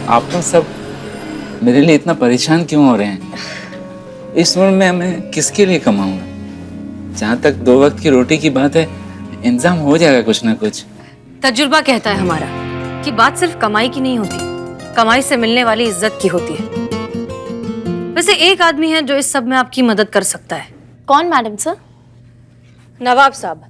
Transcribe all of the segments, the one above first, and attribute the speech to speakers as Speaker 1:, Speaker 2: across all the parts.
Speaker 1: आप तो सब मेरे लिए इतना परेशान क्यों हो रहे हैं? इस उम्र में मैं किसके लिए कमाऊंगा? जहाँ तक 2 वक्त की रोटी की बात है, इंतजाम हो जाएगा कुछ ना कुछ।
Speaker 2: तजुर्बा कहता है हमारा कि बात सिर्फ कमाई की नहीं होती, कमाई से मिलने वाली इज्जत की होती है। वैसे एक आदमी है जो इस सब में आपकी मदद कर सकता है।
Speaker 3: कौन मैडम सर?
Speaker 2: नवाब साहब।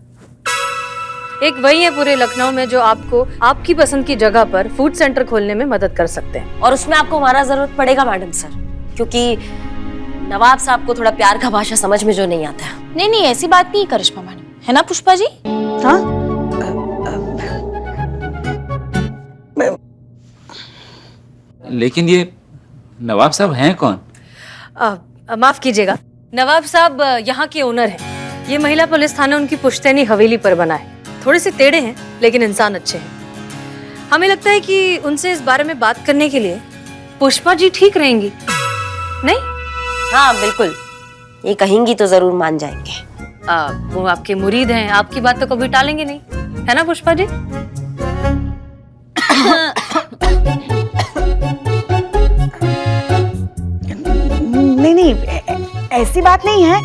Speaker 2: एक वही है पूरे लखनऊ में जो आपको आपकी पसंद की जगह पर फूड सेंटर खोलने में मदद कर सकते हैं।
Speaker 3: और उसमें आपको हमारा जरूरत पड़ेगा मैडम सर, क्योंकि नवाब साहब को थोड़ा प्यार का भाषा समझ में जो नहीं आता है।
Speaker 4: नहीं नहीं, ऐसी बात नहीं करिश्मा मैडम, है ना पुष्पा जी?
Speaker 5: हाँ
Speaker 1: लेकिन ये नवाब साहब हैं कौन?
Speaker 2: माफ कीजिएगा, नवाब साहब यहाँ के ओनर हैं। ये महिला पुलिस थाना उनकी पुश्तैनी हवेली पर बना है। थोड़े से टेढ़े हैं लेकिन इंसान अच्छे हैं। हमें लगता है कि उनसे इस बारे में बात करने के लिए पुष्पा जी ठीक रहेंगी, नहीं?
Speaker 3: हाँ बिल्कुल, ये कहेंगी तो जरूर मान जाएंगे।
Speaker 2: वो आपके मुरीद हैं, आपकी बात तो कभी टालेंगे नहीं, है ना पुष्पा जी?
Speaker 5: नहीं नहीं, ऐसी बात नहीं है।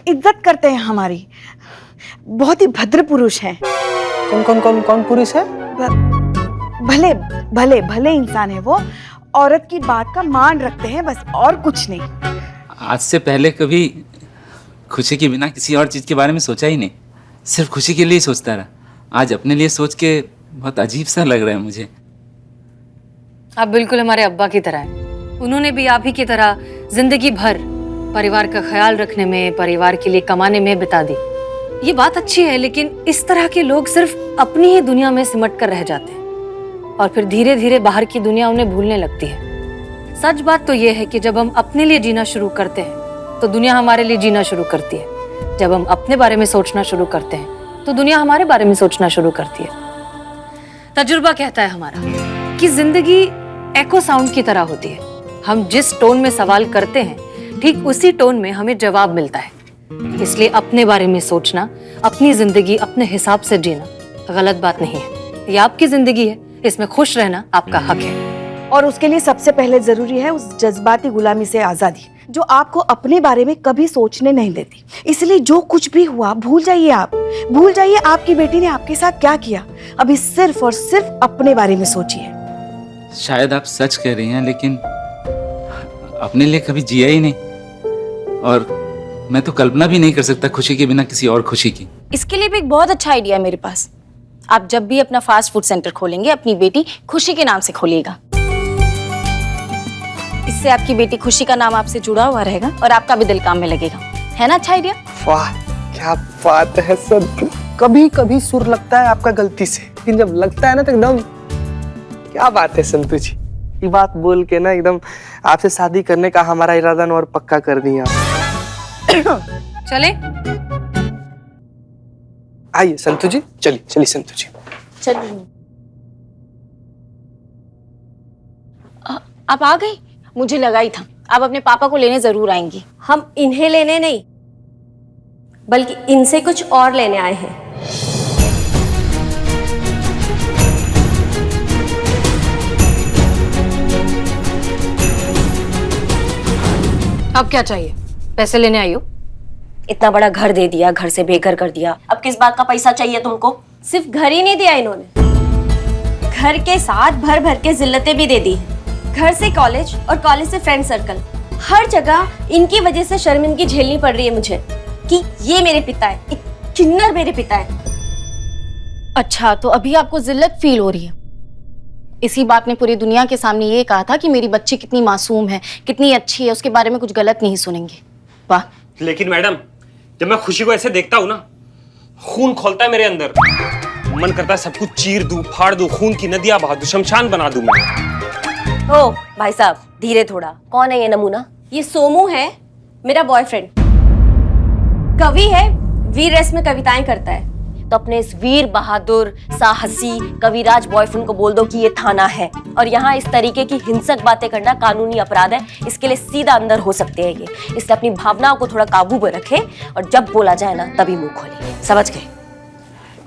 Speaker 5: इज्जत करते हैं हमारी, बहुत ही भद्र पुरुष हैं।
Speaker 6: कौन कौन कौन कौन पुरुष है?
Speaker 5: भले भले भले इंसान है वो, औरत की बात का मान रखते हैं, बस और कुछ नहीं।
Speaker 1: आज से पहले कभी खुशी के बिना किसी और चीज़ के बारे में सोचा ही नहीं, सिर्फ खुशी के लिए सोचता रहा। आज अपने लिए सोच के बहुत अजीब सा लग रहा है मुझे।
Speaker 2: आप बिल्कुल हमारे अब्बा की तरह हैं। उन्होंने भी आप ही की तरह जिंदगी भर परिवार का ख्याल रखने में, परिवार के लिए कमाने में बिता दी। ये बात अच्छी है, लेकिन इस तरह के लोग सिर्फ अपनी ही दुनिया में सिमट कर रह जाते हैं और फिर धीरे धीरे बाहर की दुनिया उन्हें भूलने लगती है। सच बात तो ये है कि जब हम अपने लिए जीना शुरू करते हैं तो दुनिया हमारे लिए जीना शुरू करती है। जब हम अपने बारे में सोचना शुरू करते हैं तो दुनिया हमारे बारे में सोचना शुरू करती है। तजुर्बा कहता है हमारा कि जिंदगी एको साउंड की तरह होती है। हम जिस टोन में सवाल करते हैं, ठीक उसी टोन में हमें जवाब मिलता है। इसलिए अपने बारे में सोचना, अपनी जिंदगी अपने हिसाब से जीना गलत बात नहीं है। ये आपकी जिंदगी है, इसमें खुश रहना आपका हक है।
Speaker 5: और उसके लिए सबसे पहले जरूरी है उस जज्बाती गुलामी से आजादी, जो आपको अपने बारे में कभी सोचने नहीं देती। इसलिए जो कुछ भी हुआ भूल जाइए, आप भूल जाइए आपकी बेटी ने आपके साथ क्या किया। अभी सिर्फ और सिर्फ अपने बारे में सोचिए।
Speaker 1: शायद आप सच कह रही हैं, लेकिन अपने लिए कभी जिया ही नहीं, और मैं तो कल्पना भी नहीं कर सकता खुशी के बिना किसी और खुशी की।
Speaker 4: इसके लिए भी एक बहुत अच्छा आइडिया है मेरे पास। आप जब भी अपना फास्ट फूड सेंटर खोलेंगे, अपनी बेटी खुशी के नाम से खोलिएगा। इससे आपकी बेटी खुशी का नाम आपसे जुड़ा हुआ रहेगा और आपका भी दिल काम में लगेगा। है ना अच्छा आइडिया?
Speaker 6: वाह क्या बात है सर। कभी कभी सुर लगता है आपका गलती से, लेकिन जब लगता है ना तो एकदम क्या बात है संतु जी। ये बात बोल के ना एकदम आपसे शादी करने का हमारा इरादा और पक्का कर दिया।
Speaker 2: चले
Speaker 6: आइए संतु जी, चलिए चलिए संतु जी।
Speaker 4: चलिए। आप आ गई? मुझे लगा ही था आप अपने पापा को लेने जरूर आएंगी।
Speaker 3: हम इन्हें लेने नहीं, बल्कि इनसे कुछ और लेने आए हैं।
Speaker 2: अब क्या चाहिए? पैसे लेने आई हो?
Speaker 3: इतना बड़ा घर दे दिया, घर से बेघर कर दिया, अब किस बात का पैसा चाहिए तुमको? सिर्फ घर ही नहीं दिया इन्होंने, घर के साथ भर भर के जिल्लतें भी दे दी। घर से कॉलेज और कॉलेज से फ्रेंड सर्कल, हर जगह इनकी वजह से शर्मिंदगी झेलनी पड़ रही है मुझे कि ये मेरे पिता है, एक किन्नर मेरे पिता है।
Speaker 4: अच्छा, तो अभी आपको जिल्लत फील हो रही है? इसी बात ने पूरी दुनिया के सामने ये कहा था कि मेरी बच्ची कितनी मासूम है, कितनी अच्छी है, उसके बारे में कुछ गलत नहीं सुनेंगे। वाह।
Speaker 7: लेकिन मैडम, जब मैं खुशी को ऐसे देखता हूँ ना, खून खोलता है मेरे अंदर। मन करता है सब कुछ चीर दूं, फाड़ दूं, खून की नदियां बहा दूं, शमशान बना दूं मैं।
Speaker 3: ओ भाई साहब, धीरे थोड़ा। कौन है ये नमूना? ये सोमू है, मेरा बॉयफ्रेंड। कवि है, वीर रस में कविताएं करता है। तो अपने इस वीर बहादुर साहसी कविराज बॉयफ्रेंड को बोल दो कि ये थाना है, और यहाँ इस तरीके की हिंसक बातें करना कानूनी अपराध है। इसके लिए सीधा अंदर हो सकते हैं ये। इसलिए अपनी भावनाओं को थोड़ा काबू में रखें और जब बोला जाए ना तभी मुंह खोलें। समझ गए?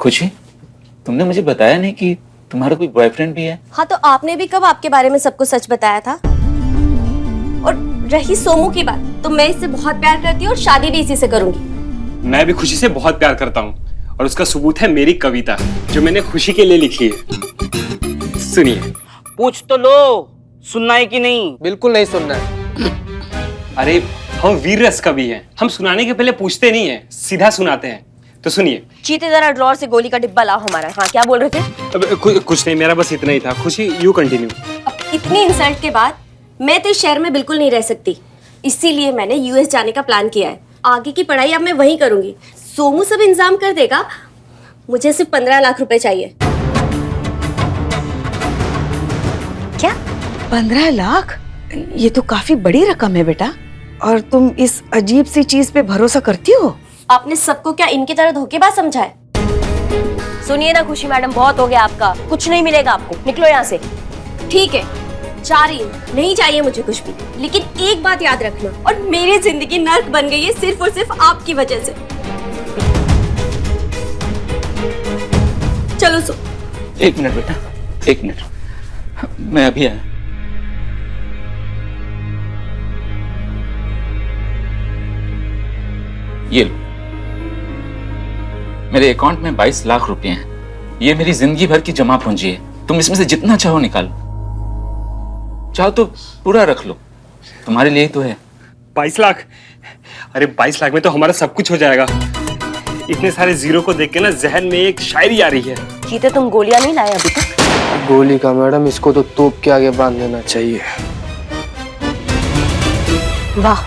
Speaker 1: खुशी, तुमने मुझे बताया नहीं कि तुम्हारा कोई बॉयफ्रेंड भी है?
Speaker 3: हाँ, तो आपने भी कब आपके बारे में सबको सच बताया था? और रही सोमू की बात, तो मैं इससे बहुत प्यार करती हूँ और शादी भी इसी से करूंगी।
Speaker 7: मैं भी खुशी से बहुत प्यार करता हूँ और उसका सबूत है मेरी कविता जो मैंने खुशी के लिए लिखी है। सुनिए।
Speaker 8: पूछ तो लो, सुनना है कि नहीं?
Speaker 6: बिल्कुल नहीं सुनना है।
Speaker 7: अरे हम वीर रस कवि हैं, हम सुनाने के पहले पूछते नहीं हैं, सीधा सुनाते हैं। तो सुनिए।
Speaker 3: चीते जरा ड्रॉर से गोली का डिब्बा लाओ हमारा। हाँ, क्या बोल रहे थे?
Speaker 7: अब कुछ नहीं, मेरा बस इतना ही था। खुशी यू कंटिन्यू।
Speaker 3: अब इतनी इंसल्ट के बाद मैं तो इस शहर में बिल्कुल नहीं रह सकती, इसीलिए मैंने यूएस जाने का प्लान किया है। आगे की पढ़ाई अब मैं वहीं करूंगी, सोमू सब इंतजाम कर देगा। मुझे सिर्फ 15 लाख रुपए चाहिए।
Speaker 5: क्या 15 लाख? ये तो काफी बड़ी रकम है बेटा। और तुम इस अजीब सी चीज पे भरोसा करती हो?
Speaker 3: आपने सबको क्या इनकी तरह धोखेबाज समझा है? सुनिए ना खुशी मैडम, बहुत हो गया आपका, कुछ नहीं मिलेगा आपको, निकलो यहाँ से। ठीक है, जा रही हूँ, नहीं चाहिए मुझे कुछ भी। लेकिन एक बात याद रखना, और मेरी जिंदगी नर्क बन गई है सिर्फ और सिर्फ आपकी वजह से। चलो सो।
Speaker 1: 1 मिनट बेटा, 1 मिनट, मैं अभी आया। ये लो, मेरे अकाउंट में 22 लाख रुपए हैं। ये मेरी जिंदगी भर की जमा पूंजी है। तुम इसमें से जितना चाहो निकालो, चाहो तो पूरा रख लो, तुम्हारे लिए तो है।
Speaker 7: 22 लाख? अरे 22 लाख में तो हमारा सब कुछ हो जाएगा। इतने सारे जीरो को देख के ना जहन में एक शायरी आ रही है।
Speaker 3: चीते, तुम गोलियां नहीं लाए अभी तक?
Speaker 6: गोली का मैडम, इसको तो तोप के आगे बांध देना चाहिए।
Speaker 3: वाह,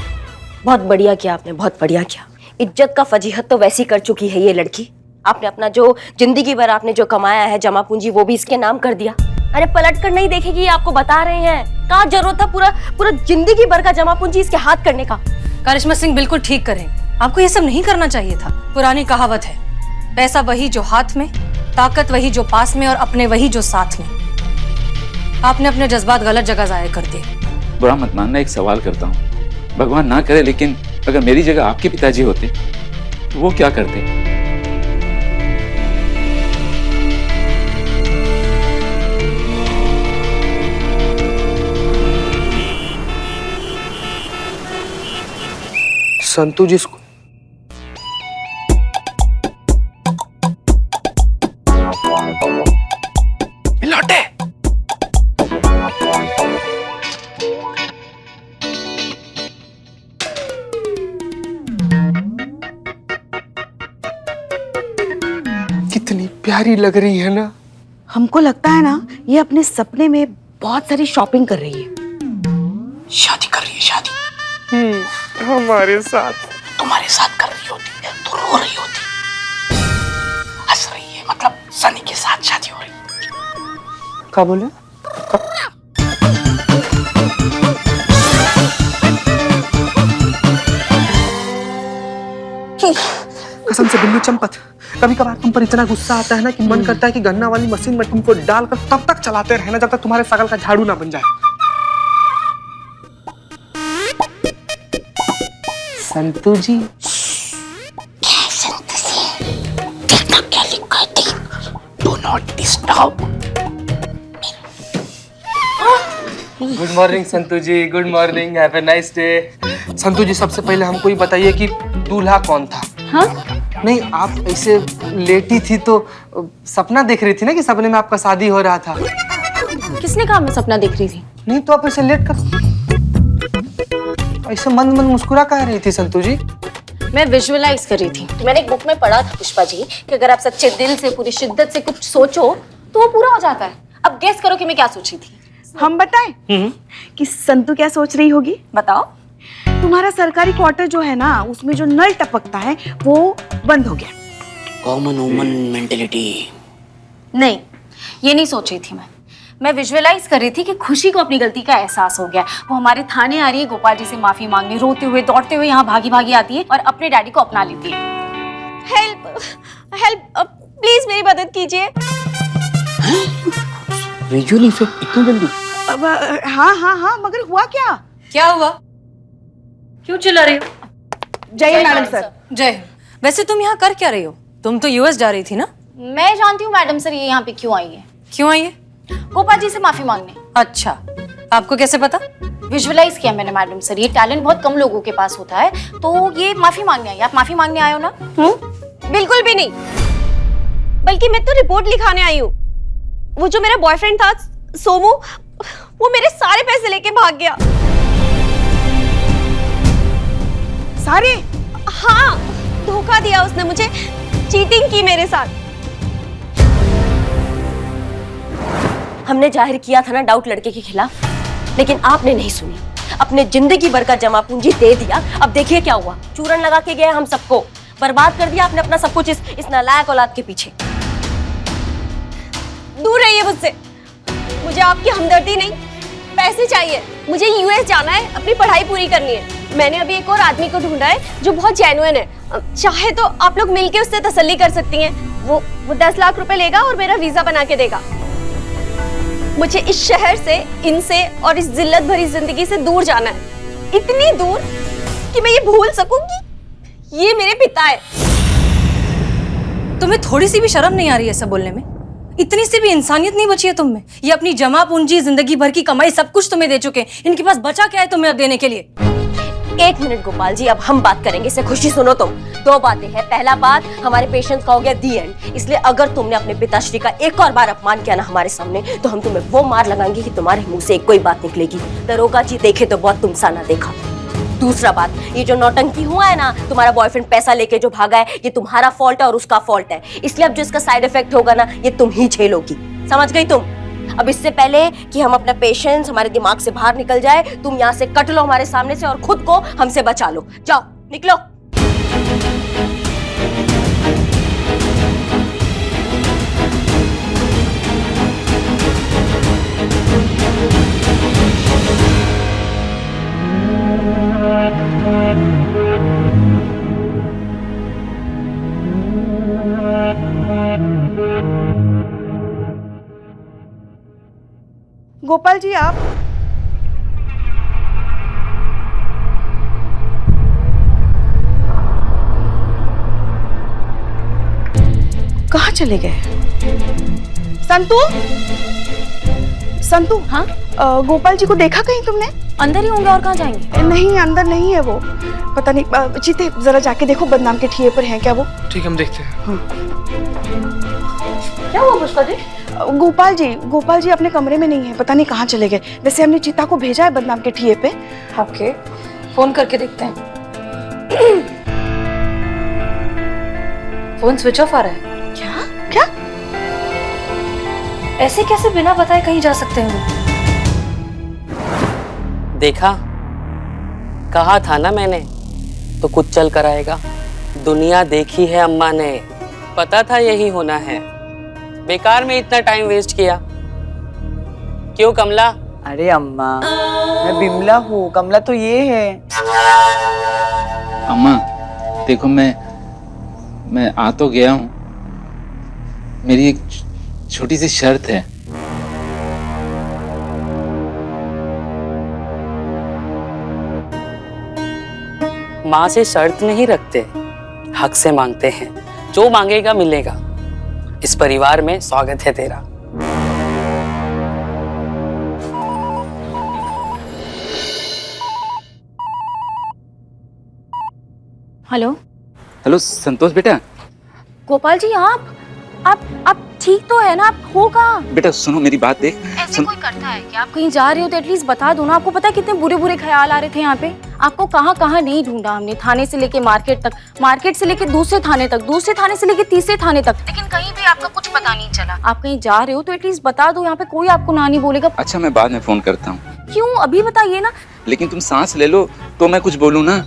Speaker 3: बहुत बढ़िया किया आपने, बहुत बढ़िया किया। इज्जत का फजीहत तो वैसी कर चुकी है ये लड़की। आपने अपना जो जिंदगी भर आपने जो कमाया है जमा पूंजी, वो भी इसके नाम कर दिया। अरे पलट कर नहीं देखेगी, आपको बता रहे हैं। कहाँ जरूरत था पूरा जिंदगी भर का जमा पूंजी इसके हाथ करने का?
Speaker 2: करिश्मा सिंह बिल्कुल ठीक करें, आपको ये सब नहीं करना चाहिए था। पुरानी कहावत है, पैसा वही जो हाथ में, ताकत वही जो पास में, और अपने वही जो साथ में। आपने अपने जज्बात गलत जगह जाया कर दिए।
Speaker 1: बुरा मत मानना, एक सवाल करता हूँ, भगवान ना करे, लेकिन अगर मेरी जगह आपके पिताजी होते तो वो क्या करते?
Speaker 6: संतू जी इसको लौटे। कितनी प्यारी लग रही है ना।
Speaker 5: हमको लगता है ना ये अपने सपने में बहुत सारी शॉपिंग कर रही है।
Speaker 8: शादी कर रही है, शादी
Speaker 6: हमारे साथ।
Speaker 8: तुम्हारे साथ कर रही होती तो रो रही होती। हंस रही है, मतलब सनी के साथ शादी हो रही है।
Speaker 6: क्या बोले? कसम से बिल्लू चंपत, कभी कभार तुम पर इतना गुस्सा आता है ना कि मन करता है कि गन्ना वाली मशीन में तुमको डालकर तब तक चलाते रहना जब तक तुम्हारे शकल का झाड़ू ना बन जाए। संतू जी,
Speaker 8: देखना क्या लिखा है, do not disturb.
Speaker 6: Good morning Santu ji, good morning, have a nice day. Santu ji, सबसे पहले हमको ये बताइए कि दूल्हा कौन था?
Speaker 4: हाँ?
Speaker 6: नहीं, आप ऐसे लेटी थी तो सपना देख रही थी ना कि सपने में आपका शादी हो रहा था।
Speaker 4: किसने कहा मैं सपना देख रही थी?
Speaker 6: नहीं तो आप ऐसे लेट कर ऐसे मन मन मुस्कुरा कह रही थी संतू जी?
Speaker 4: मैं विजुअलाइज कर रही थी। मैंने एक बुक में पढ़ा था पुष्पा जी कि अगर आप सच्चे दिल से, पूरी शिद्दत से कुछ सोचो तो वो पूरा हो जाता है। अब गेस करो कि मैं क्या सोच रही थी।
Speaker 5: हम बताएं कि संतू क्या सोच रही होगी?
Speaker 3: बताओ।
Speaker 5: तुम्हारा सरकारी क्वार्टर जो है ना, उसमें जो नल टपकता है वो बंद हो गया।
Speaker 8: Common woman mentality.
Speaker 4: नहीं, ये नहीं सोच रही थी मैं विजुअलाइज कर रही थी कि खुशी को अपनी गलती का एहसास हो गया। वो हमारे थाने आ रही है गोपाल जी से माफी मांगने, रोते हुए दौड़ते हुए यहाँ भागी भागी आती है और अपने डैडी को अपना लेती है।
Speaker 3: हेल्प हेल्प, प्लीज मेरी मदद कीजिए।
Speaker 8: विजुअल इफेक्ट इतना जल्दी?
Speaker 5: अब हाँ, मगर हुआ क्या?
Speaker 2: क्या हुआ? क्यों चिल्ला रही हो?
Speaker 5: जय मैडम सर।
Speaker 2: जय। वैसे तुम यहाँ कर क्या रही हो? तुम तो यूएस जा रही थी ना?
Speaker 4: मैं जानती हूँ मैडम सर ये यहाँ पे क्यों आई है।
Speaker 2: क्यों आई है?
Speaker 4: गोपाल जी से माफी मांगने।
Speaker 2: अच्छा, आपको कैसे पता?
Speaker 4: विजुअलाइज किया मैंने मैडम सर, ये टैलेंट बहुत कम लोगों के पास होता है, तो ये माफी मांगने आई। आप माफी मांगने आए हो ना?
Speaker 3: बिल्कुल भी नहीं, बल्कि मैं तो रिपोर्ट लिखाने आई हूँ। वो जो मेरा बॉयफ्रेंड था सोमू, वो मेरे सारे पैसे लेके भाग गया।
Speaker 5: सारे?
Speaker 3: हाँ, धोखा दिया उसने मुझे, चीटिंग की मेरे साथ। हमने जाहिर किया था ना डाउट लड़के के खिलाफ, लेकिन आपने नहीं सुनी। अपने जिंदगी भर का जमा पूंजी दे दिया। अब देखिए क्या हुआ, चूरन लगा के गए हम सबको, बर्बाद कर दिया आपने अपना सब कुछ इस नालायक औलाद के पीछे। दूर रहिए मुझसे, मुझे आपकी हमदर्दी नहीं, पैसे चाहिए। मुझे यूएस जाना है, अपनी पढ़ाई पूरी करनी है। मैंने अभी एक और आदमी को ढूंढा है जो बहुत जेन्युइन है। चाहे तो आप लोग मिलके उससे तसल्ली कर सकती हैं। वो 10 लाख रुपए लेगा और मेरा वीजा बना के देगा। मुझे इस शहर से, इनसे और इस जिल्लत भरी जिंदगी से दूर जाना है, इतनी दूर कि मैं ये भूल सकूं कि ये मेरे पिता है।
Speaker 2: तुम्हें थोड़ी सी भी शर्म नहीं आ रही है ऐसा बोलने में? इतनी सी भी इंसानियत नहीं बची है तुम में? ये अपनी जमा पूंजी, जिंदगी भर की कमाई सब कुछ तुम्हें दे चुके हैं, इनके पास बचा क्या है तुम्हें अब देने के लिए?
Speaker 3: 1 मिनट गोपाल जी, अब हम बात करेंगे। इसे खुशी सुनो तुम। 2 बातें हैं। पहला बात, हमारे पेशेंट का हो गया दी एंड, इसलिए अगर तुमने अपने पिताश्री का एक और बार अपमान किया ना हमारे सामने, तो हम तुम्हें वो मार लगाएंगे कि तुम्हारे मुंह से कोई बात निकलेगी। दरोगा जी देखे तो बहुत तुमसा ना देखा। दूसरा बात, ये जो नौटंकी हुआ है ना, तुम्हारा बॉयफ्रेंड पैसा लेके जो भागा है, ये तुम्हारा फॉल्ट है और उसका फॉल्ट है। इसलिए अब जो इसका साइड इफेक्ट होगा ना, ये तुम ही झेलोगी। समझ गई तुम? अब इससे पहले कि हम अपना पेशेंस हमारे दिमाग से बाहर निकल जाए, तुम यहाँ से कट लो हमारे सामने से और खुद को हमसे बचा लो। जाओ, निकलो।
Speaker 5: गोपाल जी, आप कहाँ चले गए? संतू, संतू।
Speaker 4: हाँ?
Speaker 5: गोपाल जी को देखा कहीं तुमने?
Speaker 4: अंदर ही होंगे, और कहाँ जाएंगे?
Speaker 5: नहीं, अंदर नहीं है वो, पता नहीं। जीते जरा जाके देखो बदनाम के ठिए पर हैं क्या वो।
Speaker 6: ठीक, हम देखते हैं।
Speaker 3: क्या हुआ पुष्पा जी?
Speaker 5: गोपाल जी अपने कमरे में नहीं है, पता नहीं कहाँ चले गए। वैसे हमने चीता को भेजा है बदनाम के ठिए पे।
Speaker 2: ओके, फोन करके देखते हैं। फोन स्विच ऑफ आ रहा है।
Speaker 5: क्या?
Speaker 2: ऐसे कैसे बिना बताए कहीं जा सकते हैं वो?
Speaker 8: देखा, कहा था ना मैंने, तो कुछ चल कर आएगा। दुनिया देखी है अम्मा ने, पता था यही होना है। बेकार में इतना टाइम वेस्ट किया क्यों कमला?
Speaker 9: अरे अम्मा, मैं बिमला हूँ, कमला तो ये है।
Speaker 1: अम्मा देखो, मैं आ तो गया हूँ, मेरी एक छोटी सी शर्त है।
Speaker 8: माँ से शर्त नहीं रखते, हक से मांगते हैं। जो मांगेगा मिलेगा। इस परिवार में स्वागत है तेरा।
Speaker 4: हेलो
Speaker 1: हेलो संतोष बेटा।
Speaker 4: गोपाल जी, आप ठीक तो है ना? आप हो कहाँ?
Speaker 1: बेटा सुनो मेरी बात, देख।
Speaker 4: ऐसे कोई करता है कि आप कहीं जा रहे हो तो एटलीस्ट बता दो ना। आपको पता है कितने बुरे बुरे ख्याल आ रहे थे यहाँ पे। आपको कहाँ कहाँ नहीं ढूंढा हमने, थाने से लेके मार्केट तक, मार्केट से लेके दूसरे थाने तक, दूसरे थाने से लेके तीसरे थाने तक, लेकिन कहीं भी आपका कुछ पता नहीं चला। आप कहीं जा रहे हो तो एटलीस्ट बता दो, यहाँ पे कोई आपको ना नहीं बोलेगा।
Speaker 1: अच्छा, मैं बाद में फोन करता हूँ।
Speaker 4: क्यों? अभी बताइए ना।
Speaker 1: लेकिन तुम सांस ले लो तो मैं कुछ बोलूँ ना।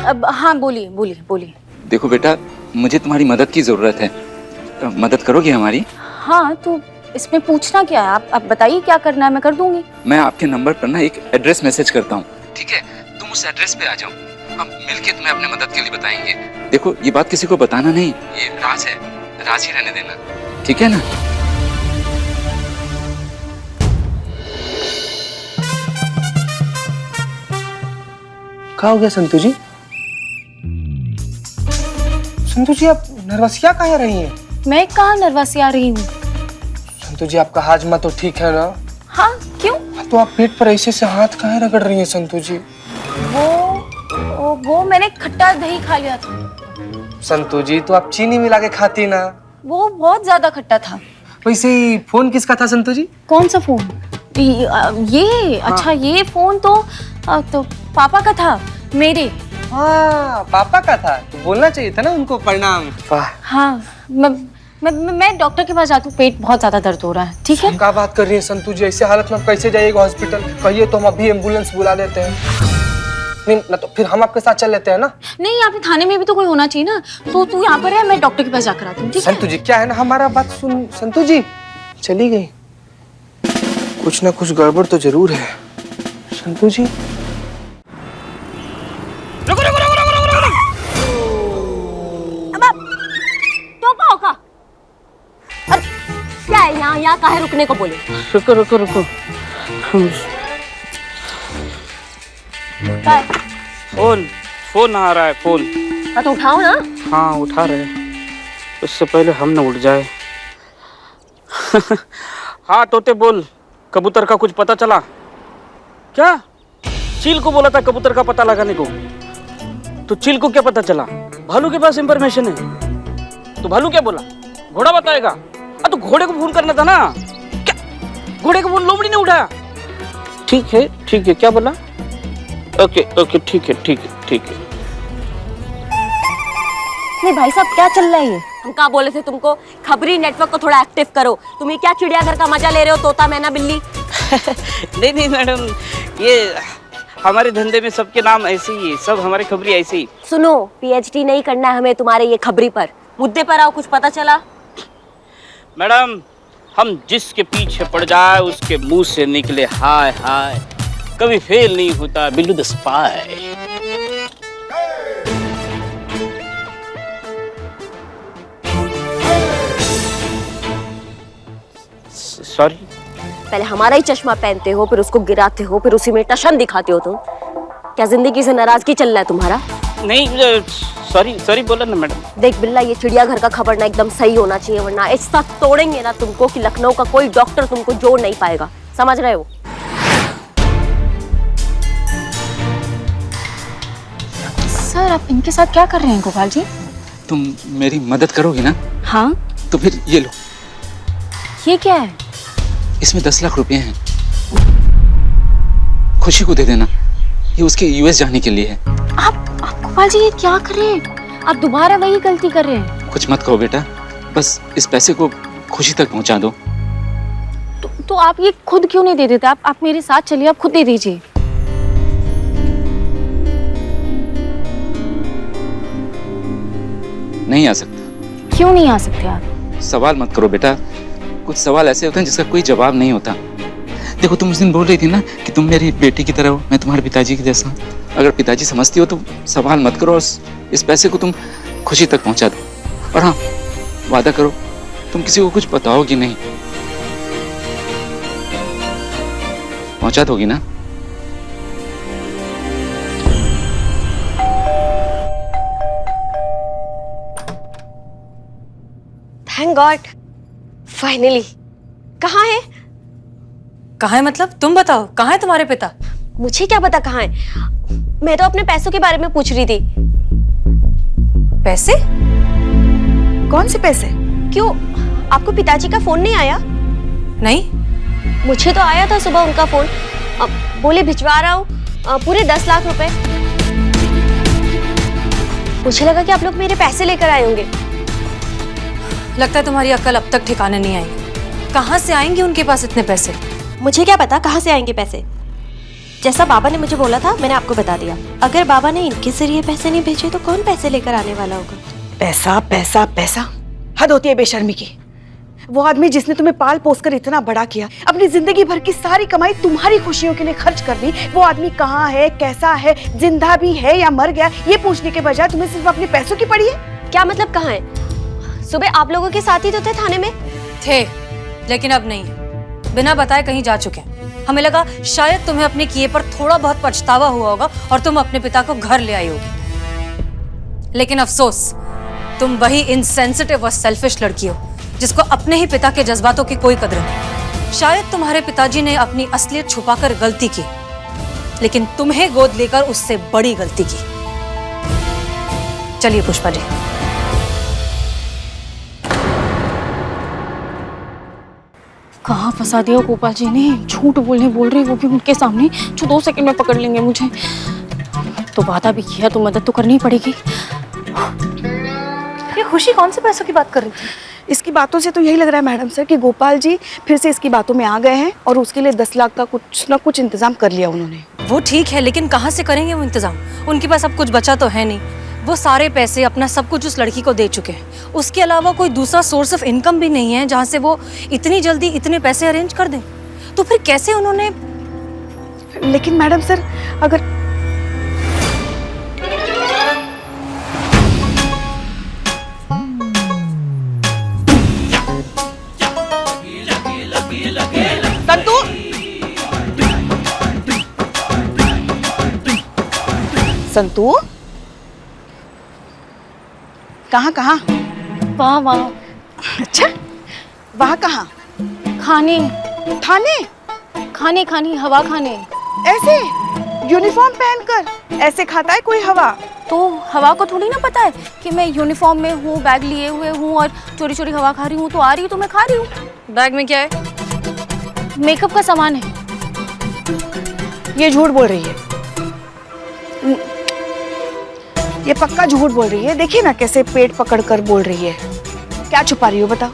Speaker 4: अब हाँ, बोलिए बोलिए बोलिए।
Speaker 1: देखो बेटा, मुझे तुम्हारी मदद की जरूरत है, मदद करोगे हमारी?
Speaker 4: हाँ, तो इसमें पूछना क्या है? आप बताइए क्या करना है, मैं कर दूंगी।
Speaker 1: मैं आपके नंबर पर ना एक एड्रेस मैसेज करता हूँ, ठीक है? तुम उस एड्रेस पे आ जाओ, हम मिलके तुम्हें अपने मदद के लिए बताएंगे। देखो, ये बात किसी को बताना नहीं, ये राज है, राज ही रहने देना, ठीक है ना?
Speaker 6: क्या हो गया संतू जी? संतू जी, आप नर्वसिया काहे रही हैं?
Speaker 4: मैं कहाँ नर्वसी आ रही हूँ?
Speaker 6: संतु जी, आपका हाजमा तो ठीक है ना?
Speaker 4: हाँ, क्यों?
Speaker 6: तो आप पेट पर ऐसे से हाथ काहे रगड़ रही हैं संतु जी?
Speaker 4: वो मैंने खट्टा दही खा लिया था।
Speaker 6: संतु जी, तो आप चीनी मिला के खाती ना?
Speaker 4: वो बहुत ज्यादा खट्टा था।
Speaker 6: वैसे ही फोन किसका था संतु जी?
Speaker 4: कौन सा फोन? ये अच्छा, ये फोन तो पापा का था, मेरे।
Speaker 6: हाँ, पापा का था तो बोलना चाहिए था ना उनको प्रणाम।
Speaker 4: हाँ, मैं डॉक्टर के पास जाती हूँ, पेट बहुत ज्यादा दर्द हो रहा है। ठीक है?
Speaker 6: क्या बात कर रही है संतु जी? ऐसे हालत में कैसे जाइएगा हॉस्पिटल? कहिए तो हम अभी एम्बुलेंस बुला देते हैं। नहीं ना तो फिर हम आपके साथ चल लेते हैं ना?
Speaker 4: नहीं, यहाँ पे थाने में भी तो कोई होना चाहिए ना। तो तू यहाँ पर है, मैं डॉक्टर के पास जाकर आती हूँ। ठीक है?
Speaker 6: संतु जी, क्या है ना, हमारा बात सुन। संतु जी चली गई, कुछ ना कुछ गड़बड़ तो जरूर है। संतु जी
Speaker 7: रुको रुको रुको रुको रुको रुको।
Speaker 3: तो पाओ का? अरे क्या है यहाँ काहे रुकने को बोले?
Speaker 8: रुको रुको रुको।
Speaker 3: क्या है?
Speaker 8: फोन आ रहा है, फोन।
Speaker 3: हाँ तो उठाओ ना।
Speaker 8: हाँ उठा रहे, उससे पहले हम न उठ जाए। हाँ तोते बोल, कबूतर का कुछ पता चला क्या? चील को बोला था कबूतर का पता लगाने को, तो चील को क्या पता चला? भालू के पास इंफॉर्मेशन है, तो भालू क्या बोला? घोड़ा बताएगा। तो घोड़े को फोन करना था ना, क्या घोड़े को फोन लोमड़ी ने उठाया? ठीक है, क्या बोला? ओके, ठीक है।
Speaker 3: नहीं भाई साहब, क्या चल रहा है ये? हम कहाँ बोले थे तुमको खबरी नेटवर्क को थोड़ा एक्टिव करो। तुम ये क्या चिड़ियाघर का मजा ले रहे हो, तोता मैना बिल्ली?
Speaker 8: नहीं मैडम, ये हमारे धंधे में सबके नाम ऐसे ही है, सब हमारे खबरी ऐसे ही।
Speaker 3: सुनो, पीएचडी नहीं करना है हमें तुम्हारे ये खबरी पर। मुद्दे पर आओ, कुछ पता चला?
Speaker 8: मैडम, हम जिसके पीछे पड़ जाए उसके मुंह से निकले हाय हाय, कभी फेल नहीं होता बिल्लू द स्पाई। सॉरी।
Speaker 3: पहले हमारा ही चश्मा पहनते हो, फिर उसको गिराते हो, फिर उसी में टशन दिखाते हो तुम। क्या जिंदगी से नाराजगी चल रहा है तुम्हारा?
Speaker 8: नहीं, सॉरी बोला ना मैडम।
Speaker 3: देख बिल्ला, ये चिड़ियाघर का खबर ना एकदम सही होना चाहिए, वरना ऐसा तोड़ेंगे ना तुमको कि लखनऊ का कोई डॉक्टर तुमको जोड़ नहीं पाएगा। समझ रहे हो?
Speaker 4: सर, आप इनके साथ क्या कर रहे हैं गोपाल जी?
Speaker 1: तुम मेरी मदद करोगी ना?
Speaker 4: हाँ,
Speaker 1: तो फिर ये लो,
Speaker 4: ये क्या है?
Speaker 1: इसमें 10 लाख रुपए हैं, खुशी को दे देना, ये उसके यूएस जाने के लिए है।
Speaker 4: आप गोपाल जी ये क्या कर रहे हैं? आप दोबारा वही गलती कर रहे हैं।
Speaker 1: कुछ मत कहो बेटा, बस इस पैसे को खुशी तक पहुंचा दो।
Speaker 4: तो आप ये खुद क्यों नहीं दे देते? आप मेरे साथ चलिए, आप खुद दे दीजिए।
Speaker 1: नहीं आ सकता।
Speaker 4: क्यों नहीं आ सकते आप?
Speaker 1: सवाल मत करो बेटा, कुछ सवाल ऐसे होते हैं जिसका कोई जवाब नहीं होता। देखो, तुम उस दिन बोल रही थी ना कि तुम मेरी बेटी की तरह हो, मैं तुम्हारे पिताजी की जैसा। अगर पिताजी समझती हो तो सवाल मत करो और इस पैसे को तुम खुशी तक पहुंचा दो। और हाँ, वादा करो तुम किसी को कुछ बताओगी नहीं। पहुंचा दोगी ना?
Speaker 3: Thank God, finally. कहाँ है?
Speaker 2: कहाँ है मतलब? तुम बताओ, कहाँ है तुम्हारे पिता?
Speaker 3: मुझे क्या पता कहाँ है। मैं तो अपने पैसों के बारे में पूछ रही थी।
Speaker 2: पैसे?
Speaker 5: कौन से पैसे?
Speaker 3: क्यों, आपको पिताजी का फोन नहीं आया?
Speaker 2: नहीं।
Speaker 3: मुझे तो आया था सुबह उनका फोन। अब बोले भिजवा रहा हूँ पूरे 10 लाख रुपए। मुझे लगा कि आप लोग मेरे पैसे लेकर आए होंगे।
Speaker 2: लगता है तुम्हारी अक्ल अब तक ठिकाने नहीं आई। कहाँ से आएंगे उनके पास इतने पैसे?
Speaker 3: मुझे क्या पता कहाँ से आएंगे पैसे। जैसा बाबा ने मुझे बोला था मैंने आपको बता दिया। अगर बाबा ने इनके जरिए पैसे नहीं भेजे तो कौन पैसे लेकर आने वाला होगा?
Speaker 5: पैसा पैसा पैसा, हद होती है बेशर्मी की। वो आदमी जिसने तुम्हें पाल पोस कर इतना बड़ा किया, अपनी जिंदगी भर की सारी कमाई तुम्हारी खुशियों के लिए खर्च कर दी, वो आदमी कहाँ है, कैसा है, जिंदा भी है या मर गया, ये पूछने के बजाय तुम्हें सिर्फ अपने पैसों की पड़ी है।
Speaker 3: क्या मतलब कहाँ है? सुबह आप लोगों के साथ ही तो थे थाने में।
Speaker 2: थे, लेकिन अब नहीं। बिना बताए कहीं जा चुके हैं। हमें लगा शायद तुम्हें अपने किए पर थोड़ा बहुत पछतावा हुआ होगा और तुम अपने पिता को घर ले आई होगी। लेकिन अफसोस, तुम वही इनसेंसिटिव और सेल्फिश लड़की हो जिसको अपने ही पिता के जज्बातों की कोई कदर नहीं। शायद तुम्हारे पिताजी ने अपनी असलियत छुपाकर गलती की, लेकिन तुम्हें गोद लेकर उससे बड़ी गलती की। चलिए पुष्पा जी।
Speaker 4: कहाँ फंसा दिया गोपाल जी ने, झूठ बोल रही, वो भी उनके सामने, जो 2 सेकंड में पकड़ लेंगे मुझे। तो वादा भी किया तो मदद तो करनी पड़ेगी।
Speaker 5: ये खुशी कौन से पैसों की बात कर रही थी? इसकी बातों से तो यही लग रहा है मैडम सर कि गोपाल जी फिर से इसकी बातों में आ गए हैं और उसके लिए 10 लाख का कुछ ना कुछ इंतजाम कर लिया उन्होंने।
Speaker 2: वो ठीक है, लेकिन कहाँ से करेंगे वो इंतजाम? उनके पास अब कुछ बचा तो है नहीं। वो सारे पैसे, अपना सब कुछ उस लड़की को दे चुके हैं। उसके अलावा कोई दूसरा सोर्स ऑफ इनकम भी नहीं है जहाँ से वो इतनी जल्दी इतने पैसे अरेंज कर दें। तो फिर कैसे उन्होंने?
Speaker 5: लेकिन मैडम सर अगर संतू संतू कहाँ कहाँ?
Speaker 4: वाह वाह।
Speaker 5: अच्छा वहाँ कहाँ?
Speaker 4: खाने
Speaker 5: थाने
Speaker 4: खाने हवा खाने।
Speaker 5: ऐसे यूनिफॉर्म पहनकर ऐसे खाता है कोई हवा?
Speaker 4: तो हवा को थोड़ी ना पता है कि मैं यूनिफॉर्म में हूँ, बैग लिए हुए हूँ और चोरी चोरी हवा खा रही हूँ। तो आ रही हूँ तो मैं खा रही हूँ।
Speaker 2: बैग में क्या है?
Speaker 4: मेकअप का सामान है।
Speaker 5: ये झूठ बोल रही है, ये पक्का झूठ बोल रही है। देखिए ना कैसे पेट पकड़ कर बोल रही है। क्या छुपा रही हो बताओ,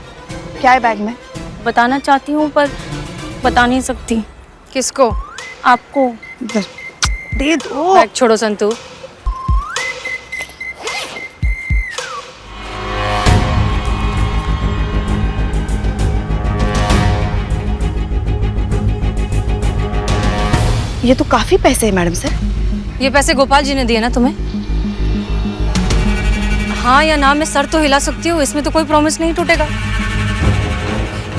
Speaker 5: क्या है बैग में?
Speaker 4: बताना चाहती हूँ पर बता नहीं सकती।
Speaker 2: किसको?
Speaker 4: आपको।
Speaker 5: दे दो।
Speaker 2: बैग छोड़ो संतू।
Speaker 5: ये तो काफी पैसे है मैडम सर।
Speaker 2: ये पैसे गोपाल जी ने दिए ना तुम्हें? हाँ या ना मैं सर तो हिला सकती हूँ, इसमें तो कोई प्रॉमिस नहीं टूटेगा।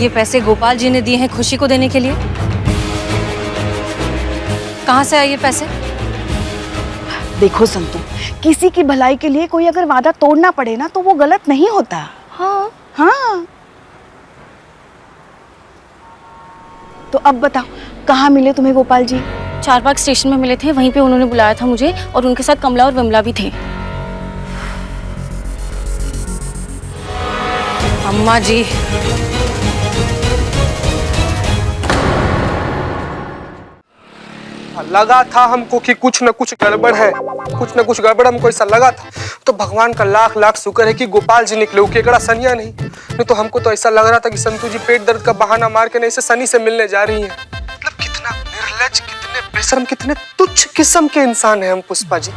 Speaker 2: ये पैसे गोपाल जी ने दिए हैं खुशी को देने के लिए। कहाँ से आए ये पैसे?
Speaker 5: देखो संतू, किसी की भलाई के लिए कोई अगर वादा तोड़ना पड़े ना तो वो गलत नहीं होता।
Speaker 4: हाँ
Speaker 5: हाँ तो अब बताओ कहाँ मिले तुम्हें गोपाल जी?
Speaker 4: चारबाग स्टेशन में मिले थे, वहीं पे उन्होंने बुलाया था मुझे और उनके साथ कमला और विमला भी थे।
Speaker 2: अम्मा जी,
Speaker 6: लगा था हमको कि कुछ न कुछ गड़बड़ है, कुछ न कुछ गड़बड़ हमको ऐसा लगा था। तो भगवान का लाख लाख शुक्र है कि गोपाल जी निकले, वो केकड़ा सनिया नहीं तो हमको तो ऐसा लग रहा था कि संतू जी पेट दर्द का बहाना मार के नहीं से सनी से मिलने जा रही हैं। मतलब कितना निर्लज, कितने बेशर्म, कितने तुच्छ किस्म के इंसान है हम पुष्पा जी।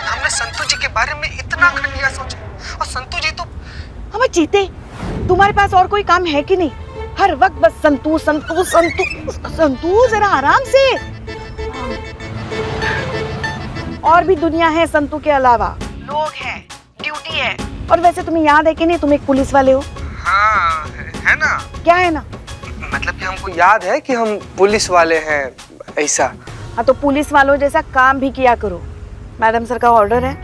Speaker 6: हमने संतू जी के बारे में इतना घटिया सोचा और संतू जी तो
Speaker 5: हम जीते। तुम्हारे पास और कोई काम है कि नहीं? हर वक्त बस संतू संतू संतू संतू, जरा आराम से। और भी दुनिया है संतू के अलावा, लोग हैं, ड्यूटी है। और वैसे तुम्हें याद है कि नहीं तुम एक पुलिस वाले हो?
Speaker 6: हाँ है ना।
Speaker 5: क्या है ना?
Speaker 6: मतलब कि हमको याद है कि हम पुलिस वाले हैं ऐसा।
Speaker 5: हाँ तो पुलिस वालों जैसा काम भी किया करो। मैडम सर का ऑर्डर है,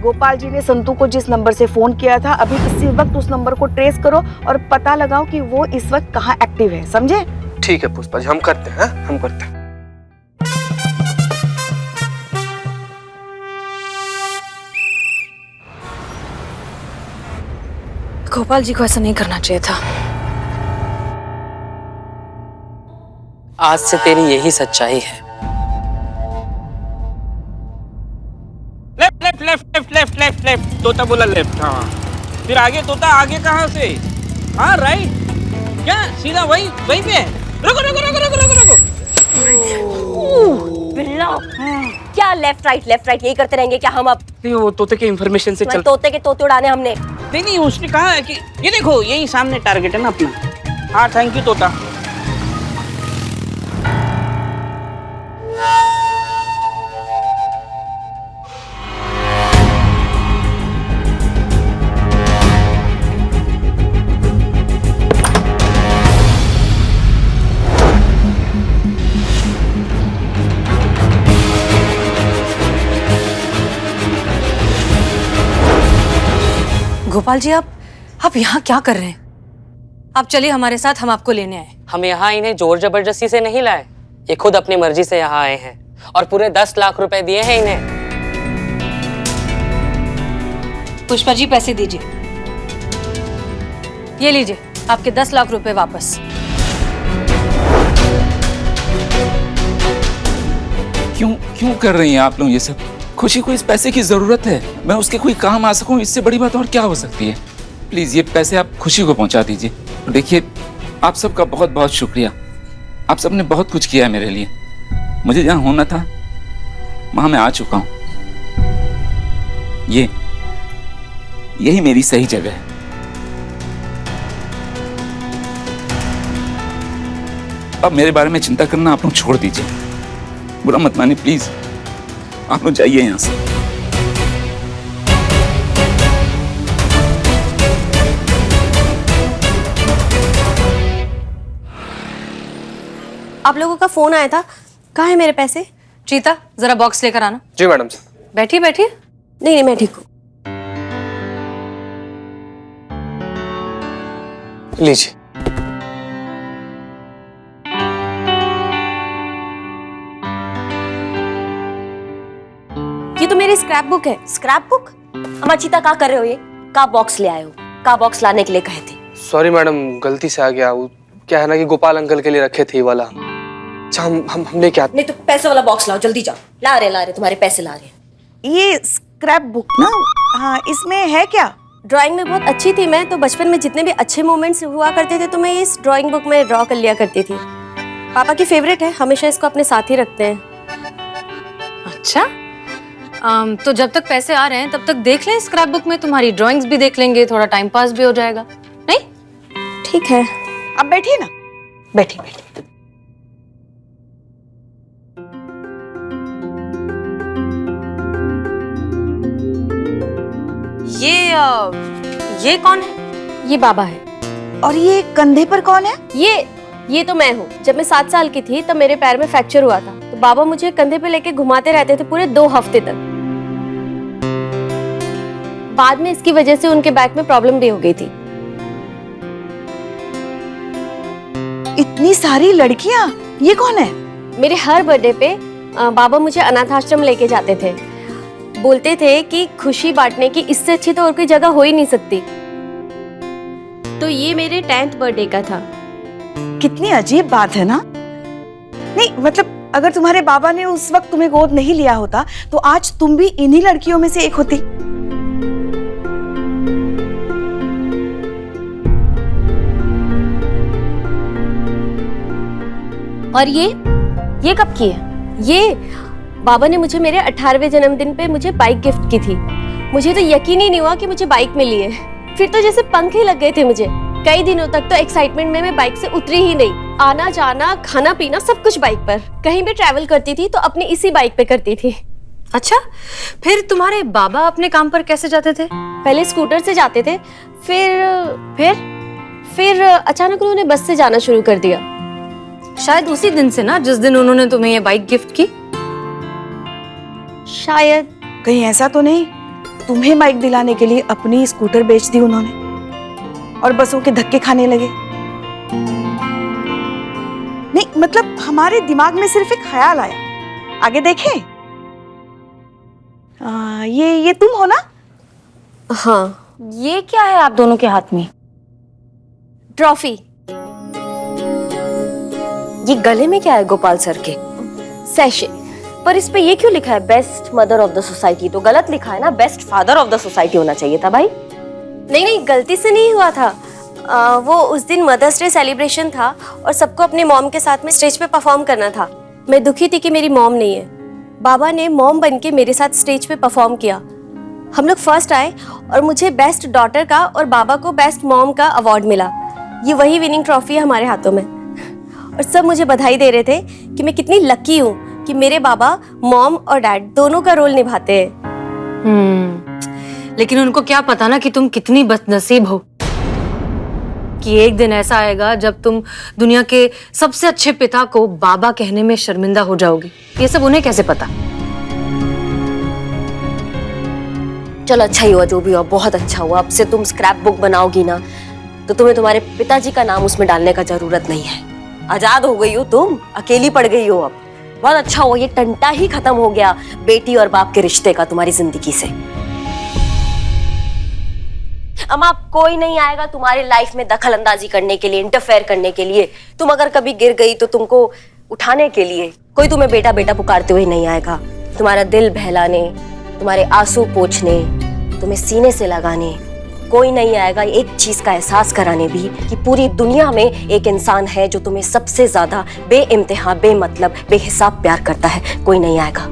Speaker 5: गोपाल जी ने संतू को जिस नंबर से फोन किया था अभी इसी वक्त उस नंबर को ट्रेस करो और पता लगाओ कि वो इस वक्त कहाँ एक्टिव है, समझे?
Speaker 6: ठीक है पुष्पा जी, हम करते हैं, हम करते हैं।
Speaker 2: गोपाल जी को ऐसा नहीं करना चाहिए था।
Speaker 8: आज से तेरी यही सच्चाई है।
Speaker 7: Left left left left left left left, तोता बोला लेफ्ट। हाँ फिर आगे तोता, आगे कहाँ से? हाँ राइट। क्या सीधा वही वही पे? रुको रुको रुको रुको रुको रुको।
Speaker 3: बिल्ला, क्या लेफ्ट राइट यही करते रहेंगे क्या हम अब?
Speaker 8: नहीं, वो तोते के इंफॉर्मेशन से चल।
Speaker 3: तोते के तोते उड़ाने हमने।
Speaker 7: नहीं उसने कहा है कि ये देखो यही सामने टारगेट है ना अपना। हाँ थैंक यू तोता।
Speaker 2: गोपाल जी, आप यहाँ क्या कर रहे हैं? आप चलिए हमारे साथ, हम आपको लेने आए।
Speaker 8: हम यहाँ इन्हें जोर जबरदस्ती से नहीं लाए, ये खुद अपनी मर्जी से यहाँ आए हैं और पूरे 10 लाख रुपए दिए हैं इन्हें।
Speaker 2: पुष्पा जी, पैसे दीजिए। ये लीजिए आपके 10 लाख रुपए वापस।
Speaker 1: क्यों कर रही हैं आप लोग ये सब? खुशी को इस पैसे की जरूरत है, मैं उसके कोई काम आ सकूं, इससे बड़ी बात और क्या हो सकती है? प्लीज ये पैसे आप खुशी को पहुंचा दीजिए। देखिए, आप सबका बहुत बहुत शुक्रिया। आप सबने बहुत कुछ किया है मेरे लिए। मुझे जहां होना था वहां मैं आ चुका हूं। यही मेरी सही जगह है। अब मेरे बारे में चिंता करना आप लोग छोड़ दीजिए। बुरा मत मानिए प्लीज, आप लोग जाइए यहां से।
Speaker 3: आप लोगों का फोन आया था, कहाँ है मेरे पैसे?
Speaker 2: चीता, जरा बॉक्स लेकर आना।
Speaker 6: जी मैडम।
Speaker 2: बैठिए बैठिए।
Speaker 3: नहीं मैं ठीक हूँ।
Speaker 6: लीजिए।
Speaker 3: ये तो मेरी स्क्रैप बुक है। Scrap book? अम्मा चीता, क्या कर रहे हो? ये का बॉक्स ले आए हो? का बॉक्स लाने के लिए कहे थे?
Speaker 6: सॉरी मैडम, गलती से आ गया। वो क्या है ना कि गोपाल अंकल के लिए रखे थे ये वाला। अच्छा, हमने क्या?
Speaker 3: नहीं तो पैसे वाला बॉक्स लाओ, जल्दी जाओ। ला रहे तुम्हारे पैसे ला रहे।
Speaker 5: ये स्क्रैप बुक ना, हाँ, इसमें है क्या?
Speaker 3: ड्राइंग में बहुत अच्छी थी मैं, तो बचपन में जितने भी अच्छे मोमेंट्स हुआ करते थे तो मैं इस ड्राइंग बुक में ड्रॉ कर लिया करती थी। पापा की फेवरेट है, हमेशा इसको अपने साथ ही रखते हैं।
Speaker 2: अच्छा, तो जब तक पैसे आ रहे हैं तब तक देख लें स्क्रैप बुक में, तुम्हारी ड्राइंग्स भी देख लेंगे, थोड़ा टाइम पास भी हो जाएगा। नहीं?
Speaker 3: ठीक है।
Speaker 5: अब बैठिए ना।
Speaker 3: बैठिए बैठिए।
Speaker 2: ये कौन है?
Speaker 3: ये बाबा है।
Speaker 5: और ये कंधे पर कौन है?
Speaker 3: ये तो मैं हूँ। जब मैं 7 साल की थी तब मेरे पैर में फ्रैक्चर हुआ था, तो बाबा मुझे कंधे पे लेके घुमाते रहते थे पूरे 2 हफ्ते तक। बाद में इसकी वजह से उनके बैक में प्रॉब्लम भी हो गई थी।
Speaker 5: इतनी सारी लड़कियां, ये कौन है?
Speaker 3: मेरे हर बर्थडे पे बाबा मुझे अनाथ आश्रम लेके जाते थे। बोलते थे कि खुशी बांटने की इससे अच्छी तो और कोई जगह हो ही नहीं सकती। तो ये मेरे 10th बर्थडे का था।
Speaker 5: कितनी अजीब बात है ना? नहीं मतलब अगर तुम्हारे बाबा ने उस वक्त तुम्हें गोद नहीं लिया होता तो आज तुम भी इन्हीं लड़कियों में से एक होती।
Speaker 3: और ये कब की है? ये बाबा ने मुझे मेरे 18वें जन्मदिन पे मुझे बाइक गिफ्ट की थी। मुझे तो यकीन ही नहीं हुआ कि मुझे बाइक मिली है। फिर तो जैसे पंख ही लग गए थे मुझे। कई दिनों तक तो एक्साइटमेंट में मैं बाइक से उतरी ही नहीं। आना जाना, खाना पीना सब कुछ बाइक पर। कहीं भी ट्रैवल करती थी तो अपनी इसी बाइक पे करती थी।
Speaker 2: अच्छा, फिर तुम्हारे बाबा अपने काम पर कैसे जाते थे?
Speaker 3: पहले स्कूटर से जाते थे, फिर अचानक उन्होंने बस से जाना शुरू कर दिया।
Speaker 2: शायद उसी दिन से ना, जिस दिन उन्होंने तुम्हें ये बाइक गिफ्ट की।
Speaker 3: शायद।
Speaker 5: कहीं ऐसा तो नहीं तुम्हें बाइक दिलाने के लिए अपनी स्कूटर बेच दी उन्होंने और बसों के धक्के खाने लगे? नहीं मतलब हमारे दिमाग में सिर्फ एक ख्याल आया। आगे देखें। ये तुम हो ना?
Speaker 3: हाँ।
Speaker 4: ये क्या है आप दोनों के हाथ में?
Speaker 3: ट्रॉफी। ये गले में क्या है? गोपाल सर के सैशे। पर इस पे ये क्यों लिखा है best mother of the society? तो गलत लिखा है ना, best father of the society होना चाहिए था भाई। नहीं गलती से नहीं हुआ था। वो उस दिन मदर्स डे सेलिब्रेशन था और सबको अपने मॉम के साथ में स्टेज पे परफॉर्म करना था। मैं दुखी थी कि मेरी मॉम नहीं है। बाबा ने मॉम बन के मेरे साथ स्टेज पे परफॉर्म किया। हम लोग फर्स्ट आए और मुझे बेस्ट डॉटर का और बाबा को बेस्ट मॉम का अवार्ड मिला। ये वही विनिंग ट्रॉफी है हमारे हाथों में। और सब मुझे बधाई दे रहे थे कि मैं कितनी लकी हूँ कि मेरे बाबा मॉम और डैड दोनों का रोल निभाते हैं।
Speaker 2: लेकिन उनको क्या पता ना कि तुम कितनी बदनसीब हो, कि एक दिन ऐसा आएगा जब तुम दुनिया के सबसे अच्छे पिता को बाबा कहने में शर्मिंदा हो जाओगी। ये सब उन्हें कैसे पता?
Speaker 3: चलो अच्छा ही हुआ, जो भी हुआ बहुत अच्छा हुआ। अब से तुम स्क्रैप बुक बनाओगी ना तो तुम्हें तुम्हारे पिताजी का नाम उसमें डालने का जरूरत नहीं है। आजाद हो गई हो तुम, अकेली पड़ गई हो। अब बहुत अच्छा हुआ, ये टंटा ही खत्म हो गया बेटी और बाप के रिश्ते का तुम्हारी जिंदगी से। अम्मा कोई नहीं आएगा तुम्हारी लाइफ में दखल अंदाजी करने के लिए, इंटरफेयर करने के लिए। तुम अगर कभी गिर गई तो तुमको उठाने के लिए कोई तुम्हें बेटा बेटा पुकारते हुए नहीं आएगा। तुम्हारा दिल बहलाने, तुम्हारे आंसू पोंछने, तुम्हें सीने से लगाने कोई नहीं आएगा। एक चीज का एहसास कराने भी कि पूरी दुनिया में एक इंसान है जो तुम्हें सबसे ज्यादा बेइंतहा, बेमतलब, बेहिसाब प्यार करता है। कोई नहीं आएगा।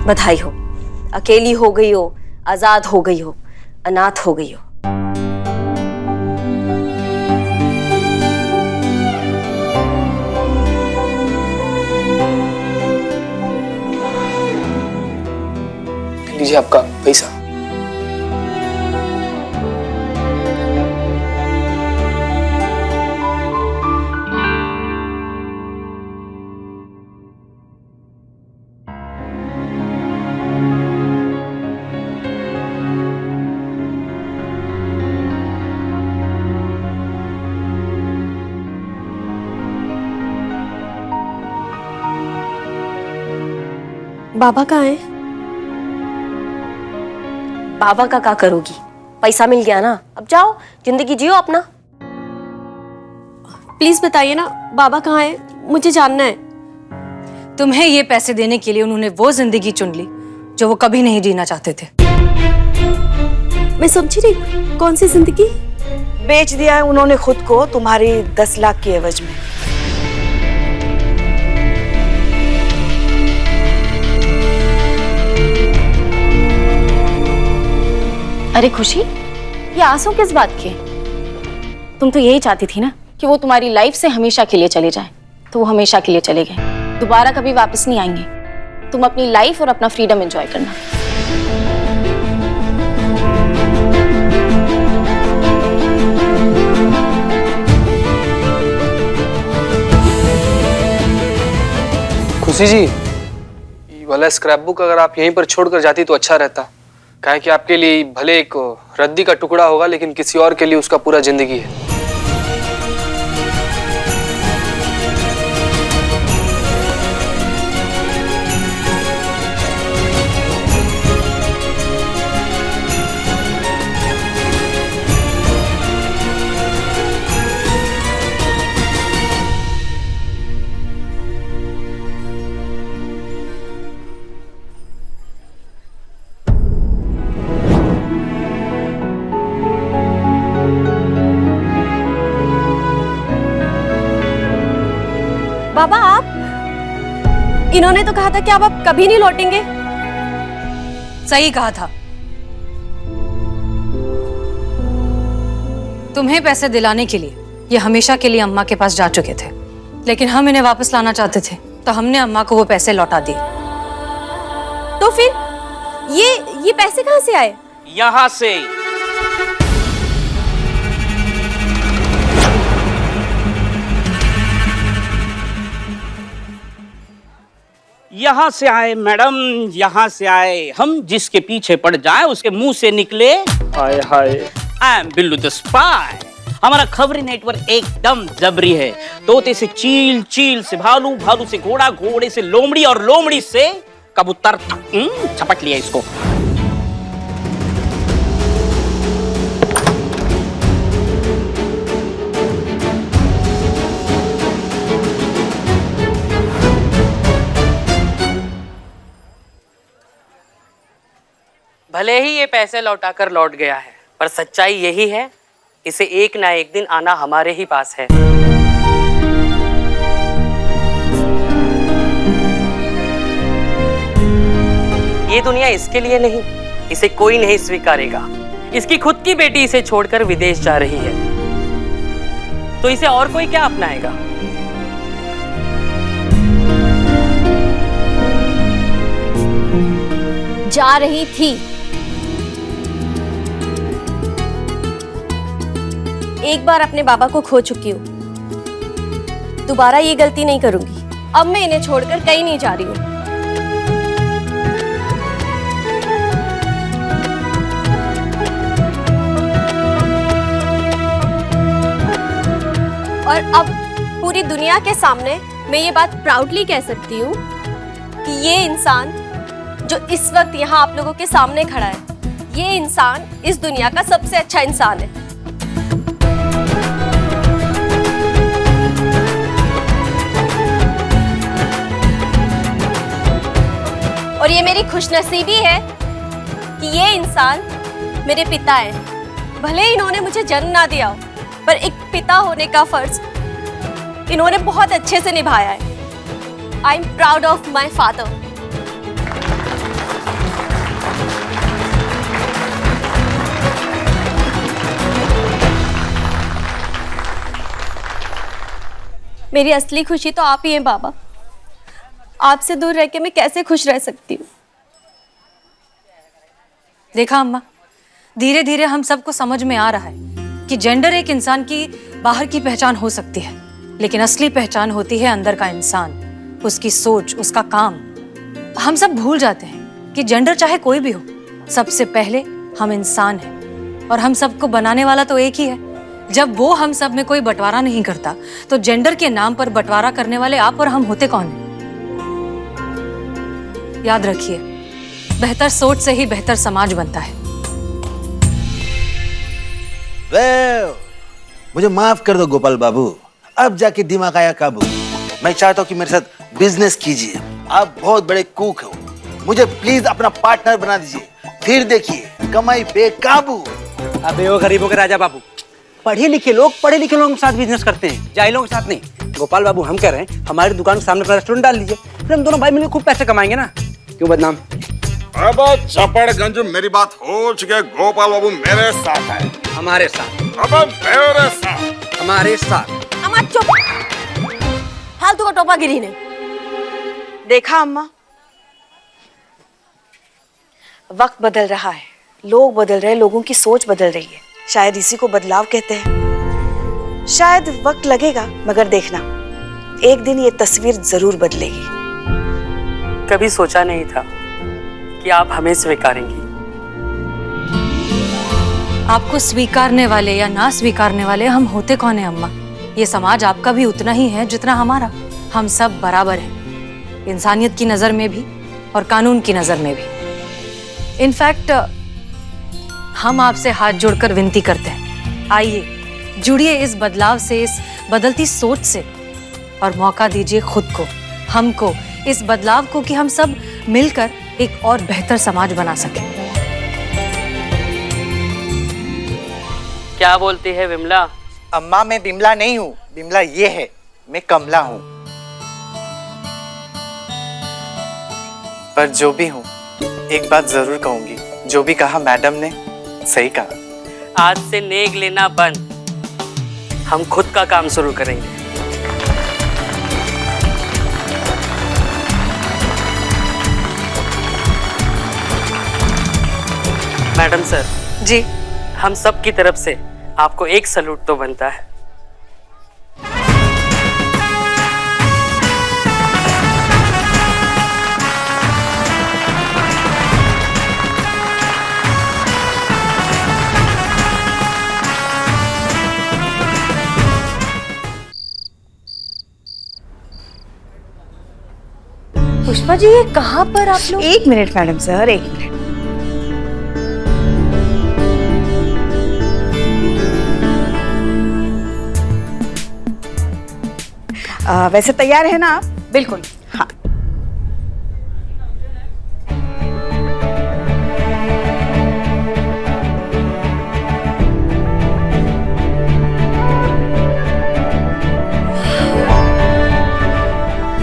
Speaker 3: बधाई हो, अकेली हो गई हो, आजाद हो गई हो, अनाथ हो गई हो।
Speaker 6: लीजिए आपका पैसा।
Speaker 3: बाबा कहाँ है? बाबा का क्या करोगी? पैसा मिल गया ना, अब जाओ जिंदगी जियो अपना। प्लीज बताइए ना बाबा कहाँ है, मुझे जानना है।
Speaker 2: तुम्हें ये पैसे देने के लिए उन्होंने वो जिंदगी चुन ली जो वो कभी नहीं जीना चाहते थे।
Speaker 3: मैं समझी नहीं, कौन सी जिंदगी?
Speaker 5: बेच दिया है उन्होंने खुद को तुम्हारी 10 लाख की एवज में।
Speaker 4: अरे खुशी, ये आंसू किस बात के? तुम तो यही चाहती थी ना कि वो तुम्हारी लाइफ से हमेशा के लिए चले जाएं, तो वो हमेशा के लिए चले गए, दोबारा कभी वापस नहीं आएंगे। तुम अपनी लाइफ और अपना फ्रीडम एंजॉय करना।
Speaker 6: खुशी जी, ये वाला स्क्रैप बुक अगर आप यहीं पर छोड़कर जाती तो अच्छा रहता। काहे कि आपके लिए भले एक रद्दी का टुकड़ा होगा, लेकिन किसी और के लिए उसका पूरा जिंदगी है।
Speaker 3: बाबा आप, इन्होंने तो कहा था कि आप अब कभी नहीं लौटेंगे।
Speaker 2: सही कहा था। तुम्हें पैसे दिलाने के लिए ये हमेशा के लिए अम्मा के पास जा चुके थे, लेकिन हम इन्हें वापस लाना चाहते थे, तो हमने अम्मा को वो पैसे लौटा दिए।
Speaker 3: तो फिर ये पैसे कहाँ से आए?
Speaker 7: यहाँ से। यहाँ से आए मैडम, यहाँ से आए। हम जिसके पीछे पड़ जाए उसके मुंह से निकले hi hi I am Billu the spy. हमारा खबरी नेटवर्क एकदम जबरी है। तोते से चील, चील से भालू, भालू से घोड़ा, घोड़े से लोमड़ी और लोमड़ी से कबूतर। छपट लिया इसको।
Speaker 8: भले ही ये पैसे लौटाकर लौट गया है, पर सच्चाई यही है, इसे एक ना एक दिन आना हमारे ही पास है। ये दुनिया इसके लिए नहीं, इसे कोई नहीं स्वीकारेगा। इसकी खुद की बेटी इसे छोड़कर विदेश जा रही है, तो इसे और कोई क्या अपनाएगा?
Speaker 3: जा रही थी। एक बार अपने बाबा को खो चुकी हूँ, दोबारा ये गलती नहीं करूंगी। अब मैं इन्हें छोड़कर कहीं नहीं जा रही हूँ। और अब पूरी दुनिया के सामने मैं ये बात प्राउडली कह सकती हूँ कि ये इंसान जो इस वक्त यहाँ आप लोगों के सामने खड़ा है, ये इंसान इस दुनिया का सबसे अच्छा इंसान है। और ये मेरी खुशनसीबी है कि ये इंसान मेरे पिता है। भले ही इन्होंने मुझे जन्म ना दिया हो, पर एक पिता होने का फर्ज इन्होंने बहुत अच्छे से निभाया है। I am proud of my father. मेरी असली खुशी तो आप ही हैं बाबा। आपसे दूर रह के मैं कैसे खुश रह सकती हूँ।
Speaker 2: देखा अम्मा, धीरे धीरे हम सबको समझ में आ रहा है कि जेंडर एक इंसान की बाहर की पहचान हो सकती है, लेकिन असली पहचान होती है अंदर का इंसान, उसकी सोच, उसका काम। हम सब भूल जाते हैं कि जेंडर चाहे कोई भी हो, सबसे पहले हम इंसान हैं और हम सबको बनाने वाला तो एक ही है। जब वो हम सब में कोई बंटवारा नहीं करता तो जेंडर के नाम पर बंटवारा करने वाले आप और हम होते कौन हैं? याद रखिए, बेहतर सोच से ही बेहतर समाज बनता है।
Speaker 10: मुझे माफ कर दो गोपाल बाबू, अब जाके दिमाग आया काबू। मैं चाहता हूँ कि मेरे साथ बिजनेस कीजिए। आप बहुत बड़े कुक हो, मुझे प्लीज अपना पार्टनर बना दीजिए, फिर देखिए कमाई बेकाबू।
Speaker 7: अबे वो गरीबों के राजा बाबू, पढ़े लिखे लोग के साथ बिजनेस करते हैं, जाहिलों के साथ नहीं। गोपाल बाबू, हम कह रहे हैं हमारी दुकान के सामने अपना रेस्टोरेंट डाल लीजिए, फिर हम दोनों भाई मिलकर खूब पैसे कमाएंगे ना। क्यों बदनाम?
Speaker 11: अब चपड़गंज मेरी बात हो चुकी है। गोपाल बाबू मेरे साथ है,
Speaker 7: हमारे साथ,
Speaker 11: अब मेरे साथ,
Speaker 7: हमारे साथ।
Speaker 3: अम्मा चुप, फालतू का टोपा गिरी ने।
Speaker 5: देखा अम्मा, वक्त बदल रहा है, लोग बदल रहे हैं, लोगों की सोच बदल रही है। शायद इसी को बदलाव कहते हैं। शायद वक्त लगेगा, मगर देखना एक दिन ये तस्वीर जरूर बदलेगी।
Speaker 8: कभी सोचा नहीं था कि आप हमें स्वीकारेंगी।
Speaker 2: आपको स्वीकारने वाले या ना स्वीकारने वाले हम होते कौन है अम्मा? ये समाज आपका भी उतना ही है जितना हमारा। हम सब बराबर हैं, इंसानियत की नजर में भी और कानून की नजर में भी। इनफैक्ट हम आपसे हाथ जोड़कर विनती करते हैं, आइए जुड़िए इस बदलाव से, इस बदलती सोच से, और मौका दीजिए खुद को, हमको, इस बदलाव को, कि हम सब मिलकर एक और बेहतर समाज बना सकें।
Speaker 8: क्या बोलती है विमला?
Speaker 9: अम्मा मैं बिमला नहीं हूँ, बिमला ये है, मैं कमला हूँ। पर जो भी हूँ, एक बात जरूर कहूंगी, जो भी कहा मैडम ने सही कहा।
Speaker 8: आज से नेक लेना बंद, हम खुद का काम शुरू करेंगे। मैडम सर
Speaker 5: जी,
Speaker 8: हम सब की तरफ से आपको एक सैल्यूट तो बनता है।
Speaker 3: पुष्पा जी, ये कहाँ पर आप लोग?
Speaker 5: एक मिनट मैडम सर, एक मिनट। वैसे तैयार है ना आप?
Speaker 2: बिल्कुल।
Speaker 5: हाँ।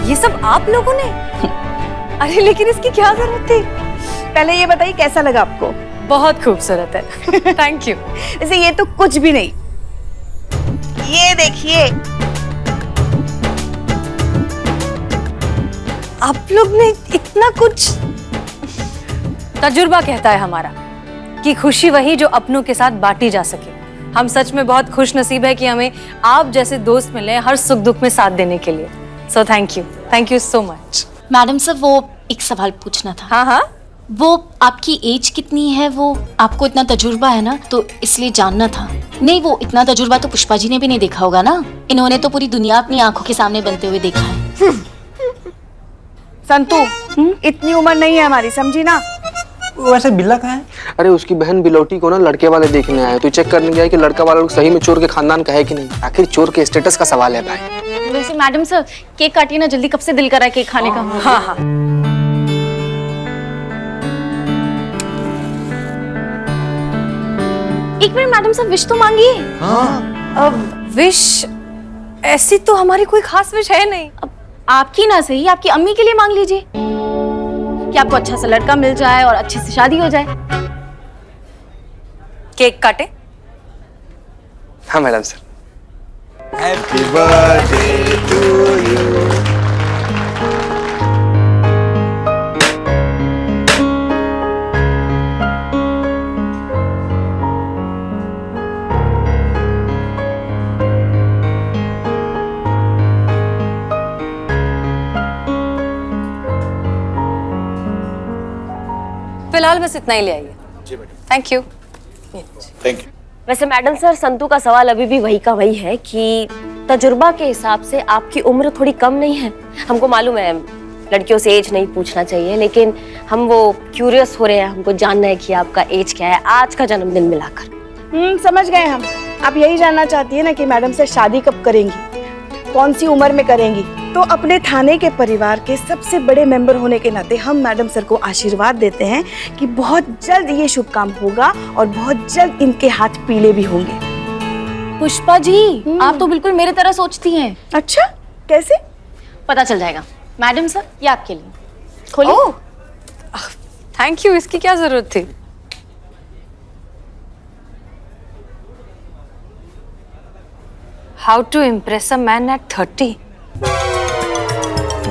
Speaker 3: ये सब आप लोगों ने? अरे लेकिन इसकी क्या जरूरत थी?
Speaker 5: पहले ये बताइए कैसा लगा आपको?
Speaker 2: बहुत खूबसूरत है। Thank you.
Speaker 5: वैसे ये तो कुछ भी नहीं, ये देखिए,
Speaker 2: आप लोग ने इतना कुछ। तजुर्बा कहता है हमारा कि खुशी वही जो अपनों के साथ बांटी जा सके। हम सच में बहुत खुश नसीब है कि हमें आप जैसे दोस्त मिले हर सुख दुख में साथ देने के लिए। So thank you so much.
Speaker 4: Madam sir, वो एक सवाल पूछना था।
Speaker 2: हाँ हाँ,
Speaker 4: वो आपकी एज कितनी है? वो आपको इतना तजुर्बा है ना, तो इसलिए जानना था। नहीं, वो इतना तजुर्बा तो पुष्पा जी ने भी नहीं देखा होगा ना। इन्होंने तो पूरी दुनिया अपनी आंखों के सामने बनते हुए देखा है।
Speaker 5: संतू, इतनी उम्र नहीं है हमारी, समझी ना।
Speaker 6: वैसे बिल्ला कहाँ है? अरे उसकी बहन बिलौटी को ना लड़के वाले देखने आए, तो चेक करने गया कि लड़का वाला लोग सही में चोर के खानदान का है कि नहीं। आखिर चोर के स्टेटस का सवाल है भाई।
Speaker 4: वैसे मैडम सर, केक काटिए ना जल्दी, कब से दिल कर रहा है केक खाने का।
Speaker 5: हाँ हाँ।
Speaker 4: एक मिनट मैडम सर, विश तो मांगिए।
Speaker 2: अब विश ऐसी तो हमारी कोई खास विश है नहीं।
Speaker 4: अब आपकी ना सही, आपकी अम्मी के लिए मांग लीजिए कि आपको अच्छा सा लड़का मिल जाए और अच्छे से शादी हो जाए।
Speaker 2: केक काटे।
Speaker 6: हाँ madam sir.
Speaker 10: Happy birthday to you.
Speaker 2: फिलहाल बस इतना ही ले आइए।
Speaker 10: जी madam.
Speaker 2: Thank you.
Speaker 10: Thank you.
Speaker 3: वैसे मैडम सर, संतू का सवाल अभी भी वही का वही है कि तजुर्बा के हिसाब से आपकी उम्र थोड़ी कम नहीं है। हमको मालूम है लड़कियों से एज नहीं पूछना चाहिए, लेकिन हम वो क्यूरियस हो रहे हैं, हमको जानना है कि आपका एज क्या है आज का जन्मदिन मिलाकर।
Speaker 5: समझ गए हम। आप यही जानना चाहती है ना कि मैडम से शादी कब करेंगी, कौन सी उम्र में करेंगी। तो अपने थाने के परिवार के सबसे बड़े मेंबर होने के नाते हम मैडम सर को आशीर्वाद देते हैं कि बहुत जल्द ये शुभ काम होगा और बहुत जल्द इनके हाथ पीले भी होंगे।
Speaker 4: पुष्पा जी, आप तो बिल्कुल मेरे तरह सोचती हैं।
Speaker 5: अच्छा, कैसे?
Speaker 4: पता चल जाएगा। मैडम सर, ये आपके लिए, खोलिए।
Speaker 2: Oh, thank you. इसकी क्या जरूरत थी? How to impress a man at 30।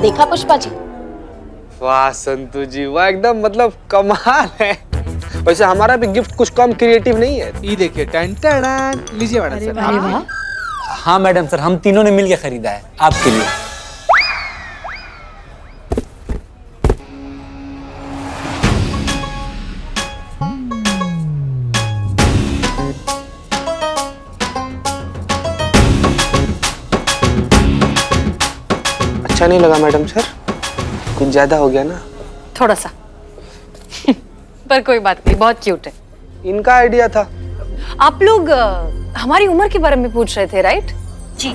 Speaker 4: देखा पुष्पा जी?
Speaker 6: वाह संतू जी, वाह, एकदम मतलब कमाल है। वैसे हमारा भी गिफ्ट कुछ कम क्रिएटिव नहीं है। ये देखिए, टन टन, लीजिए मैडम सर।
Speaker 2: अरे वाह।
Speaker 12: हाँ मैडम सर, हम तीनों ने मिलकर खरीदा है आपके लिए।
Speaker 6: अच्छा नहीं लगा मैडम सर? कुछ ज्यादा हो गया ना?
Speaker 2: थोड़ा सा। पर कोई बात नहीं, बहुत क्यूट है।
Speaker 6: इनका आइडिया था।
Speaker 2: आप लोग हमारी उम्र के बारे में पूछ रहे थे, राइट?
Speaker 4: जी।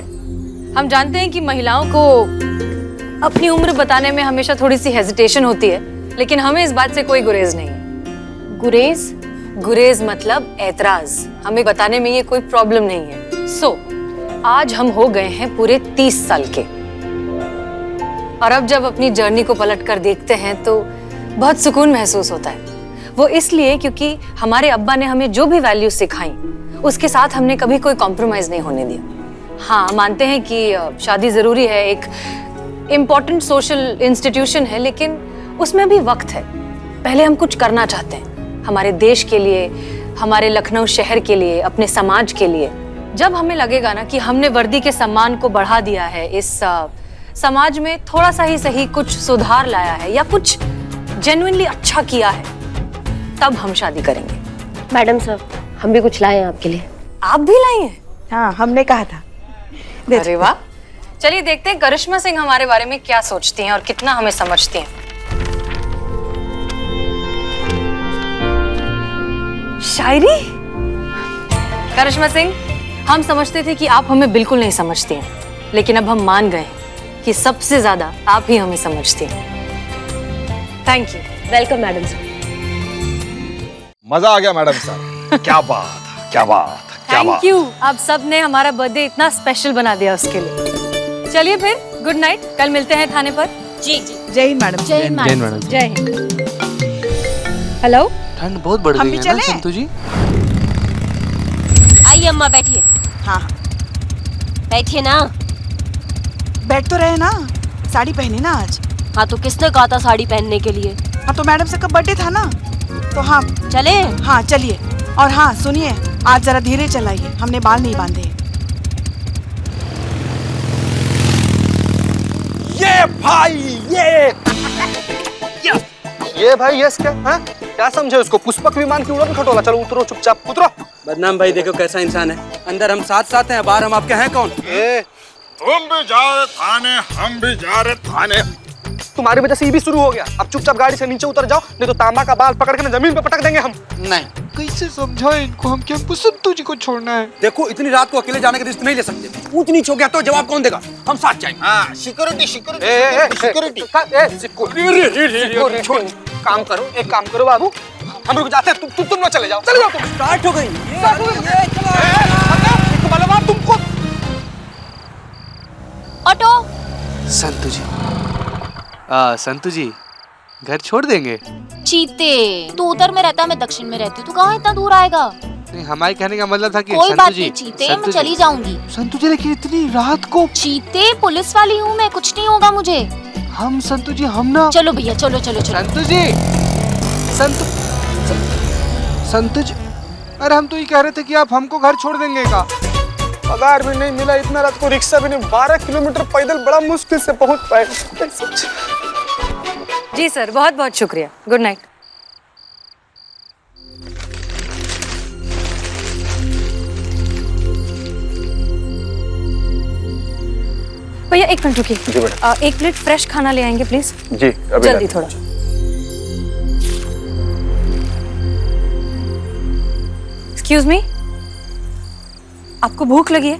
Speaker 2: हम जानते हैं कि महिलाओं को अपनी उम्र बताने में हमेशा थोड़ी सी हेजिटेशन होती है, लेकिन हमें इस बात से कोई गुरेज नहीं है।
Speaker 4: गुरेज?
Speaker 2: गुरेज मतलब ऐतराज। हमें बताने में ये कोई प्रॉब्लम नहीं है। सो आज हम हो गए हैं पूरे 30 साल के, और अब जब अपनी जर्नी को पलट कर देखते हैं तो बहुत सुकून महसूस होता है। वो इसलिए क्योंकि हमारे अब्बा ने हमें जो भी वैल्यूज सिखाई उसके साथ हमने कभी कोई कॉम्प्रोमाइज नहीं होने दिया। हाँ, मानते हैं कि शादी जरूरी है, एक इम्पोर्टेंट सोशल इंस्टीट्यूशन है, लेकिन उसमें भी वक्त है। पहले हम कुछ करना चाहते हैं हमारे देश के लिए, हमारे लखनऊ शहर के लिए, अपने समाज के लिए। जब हमें लगेगा ना कि हमने वर्दी के सम्मान को बढ़ा दिया है, इस समाज में थोड़ा सा ही सही कुछ सुधार लाया है या कुछ जेन्युइनली अच्छा किया है, तब हम शादी करेंगे।
Speaker 3: मैडम सर, हम भी कुछ लाए हैं आपके लिए।
Speaker 2: आप भी लाई हैं?
Speaker 5: हाँ, हमने कहा था।
Speaker 2: अरे वाह। चलिए देखते हैं करिश्मा सिंह हमारे बारे में क्या सोचती हैं और कितना हमें समझती हैं। शायरी? करिश्मा सिंह, हम समझते थे कि आप हमें बिल्कुल नहीं समझती हैं, लेकिन अब हम मान गए हैं कि सबसे ज्यादा आप ही हमें समझती हैं। Thank you.
Speaker 3: Welcome madam sir.
Speaker 11: मजा आ गया मैडम साहब। क्या बात, क्या बात, क्या बात।
Speaker 2: Thank you. आप सब ने हमारा बर्थडे इतना स्पेशल बना दिया उसके लिए। चलिए फिर, गुड नाइट। कल मिलते हैं थाने पर।
Speaker 4: जी जी।
Speaker 5: जय हिंद मैडम।
Speaker 4: जय हिंद मैडम।
Speaker 2: जय हिंद। हेलो,
Speaker 6: ठंड बहुत बढ़
Speaker 5: हम
Speaker 6: गई
Speaker 5: भी
Speaker 6: है ना
Speaker 5: चलें?
Speaker 6: संतू जी?
Speaker 3: आइए अम्मा, बैठिए।
Speaker 5: हाँ हाँ,
Speaker 3: बैठिए ना।
Speaker 5: बैठ तो रहे ना, साड़ी पहनी ना आज।
Speaker 3: हाँ, तो किसने कहा था साड़ी पहनने के लिए?
Speaker 5: हाँ, तो मैडम से कब बर्थडे था ना, तो हाँ।
Speaker 3: चले?
Speaker 5: हाँ चलिए। और हाँ सुनिए, आज जरा धीरे चलाइए, हमने बाल नहीं बांधे।
Speaker 11: ये भाई,
Speaker 6: ये भाई यस क्या? हाँ? क्या समझे उसको? पुष्पक विमान की उड़न खटोला। चलो उतरो चुपचाप, उतरो।
Speaker 12: बदनाम भाई देखो कैसा इंसान है, अंदर हम साथ साथ हैं, बाहर हम आपके हैं कौन?
Speaker 11: तुम भी जा रहे थाने, हम भी जा रहे थाने।
Speaker 6: तुम्हारी वजह से ये भी शुरू हो गया। अब चुपचाप गाड़ी से नीचे उतर जाओ, नहीं तो तांबा का बाल पकड़ के ना जमीन पे पटक देंगे हम।
Speaker 12: नहीं,
Speaker 13: कैसे समझाए इनको हम कि हमको संतू जी को छोड़ना है।
Speaker 12: देखो इतनी रात को अकेले जाने का रिस्क नहीं ले सकते। ऊंच नीच हो गया तो जवाब कौन देगा? हम साथ जाएंगे।
Speaker 11: हाँ, सिक्योरिटी सिक्योरिटी सिक्योरिटी।
Speaker 6: काम करो, एक काम करो बाबू, हम रुक जाते हैं, तुम ना चले जाओ, चले जाओ तुम।
Speaker 12: स्टार्ट हो गई।
Speaker 6: तुमको
Speaker 4: ऑटो।
Speaker 6: संतू जी, संतू जी घर छोड़ देंगे?
Speaker 4: चीते, तू उत्तर में रहता, मैं दक्षिण में रहती हूँ, तू कहाँ इतना दूर आएगा?
Speaker 6: नहीं, हमारे कहने का मतलब था कि
Speaker 4: कोई
Speaker 6: संतू
Speaker 4: बात
Speaker 6: जी,
Speaker 4: नहीं चीते,
Speaker 6: संतू
Speaker 4: मैं
Speaker 6: जी,
Speaker 4: चली जाऊंगी।
Speaker 6: संतू जी लेकिन इतनी रात को।
Speaker 4: चीते, पुलिस वाली हूँ मैं, कुछ नहीं होगा मुझे।
Speaker 6: हम संतू जी, हम ना।
Speaker 4: चलो भैया, चलो चलो चलो।
Speaker 6: संतू जी, संतू जी, अरे हम तो ये कह रहे थे कि आप हमको घर छोड़ देंगे का? पगार भी नहीं मिला, इतना रात को रिक्शा भी नहीं, 12 किलोमीटर पैदल बड़ा मुश्किल से पहुंच पाए।
Speaker 2: जी सर, बहुत बहुत शुक्रिया। Good night. भैया एक मिनट रुकिए।
Speaker 11: जी बेटा।
Speaker 2: एक प्लेट फ्रेश खाना ले आएंगे प्लीज।
Speaker 11: जी अभी
Speaker 2: जल्दी थोड़ा। एक्सक्यूज मी, आपको भूख लगी है?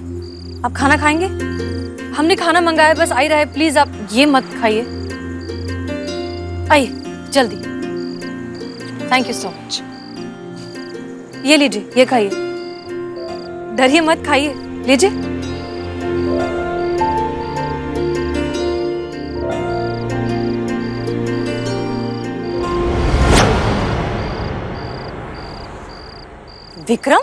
Speaker 2: आप खाना खाएंगे? हमने खाना मंगाया, बस आ ही रहा है, प्लीज आप ये मत खाइए। आइए जल्दी। Thank you so much. ये लीजिए, ये खाइए, डरिए मत, खाइए, लीजिए। विक्रम,